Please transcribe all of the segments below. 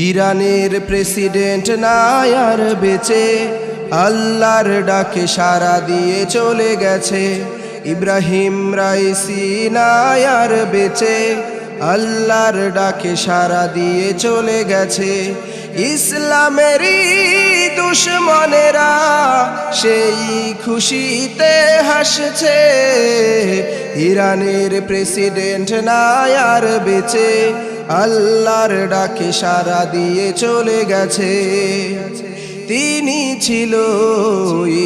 ইরানের প্রেসিডেন্ট নাই আর বেঁচে, আল্লাহর ডাকে সাড়া দিয়ে চলে গেছে। ইব্রাহিম রাইসি নাই আর বেঁচে, আল্লাহর ডাকে সাড়া দিয়ে চলে গেছে। ইসলামেরই দুশমনেরা সেই খুশিতে হাসছে। ইরানের প্রেসিডেন্ট নাই আর বেঁচে, আল্লাহর ডাকে সাড়া দিয়ে চলে গেছে। তিনি ছিল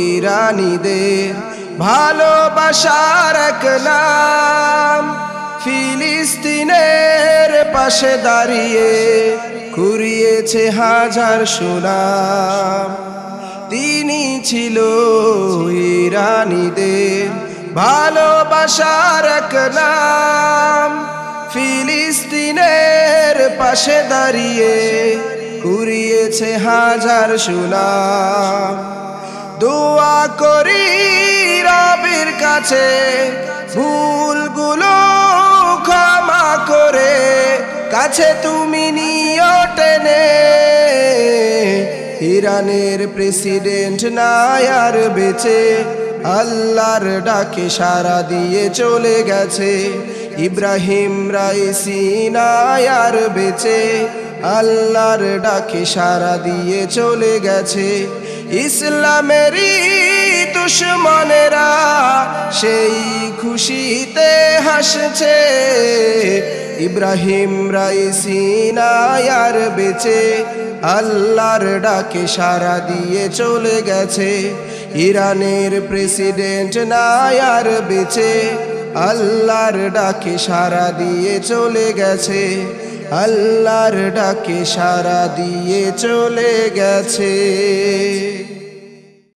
ইরানীদের ভালোবাসার এক নাম, ফিলিস্তিনের পাশে দাঁড়িয়ে কুড়িয়েছে হাজার সুনাম। তিনি ছিল ইরানীদের ভালোবাসার এক নাম, ফিলিস্তিনের পাশে দাঁড়িয়ে কুড়িয়েছে হাজার সুনাম। দোয়া করি রবের কাছে ভুলগুলো ক্ষমা করে, কাছে তুমি নিও টেনে। ইরানের প্রেসিডেন্ট নাই আর বেঁচে, আল্লাহর ডাকে সাড়া দিয়ে চলে গেছে। ইব্রাহিম রাইসি নাই আর বেঁচে, আল্লাহর ডাকে সাড়া দিয়ে চলে গেছে। ইসলামেরই দুশমনেরা সেই খুশিতে হাসছে। ইব্রাহিম রাইসি নাই আর বেঁচে, আল্লাহর ডাকে সাড়া দিয়ে চলে গেছে। ইরানের প্রেসিডেন্ট নাই আর বেঁচে, আল্লাহর ডাকে সাড়া দিয়ে চলে গেছে। আল্লাহর ডাকে সাড়া দিয়ে চলে গেছে।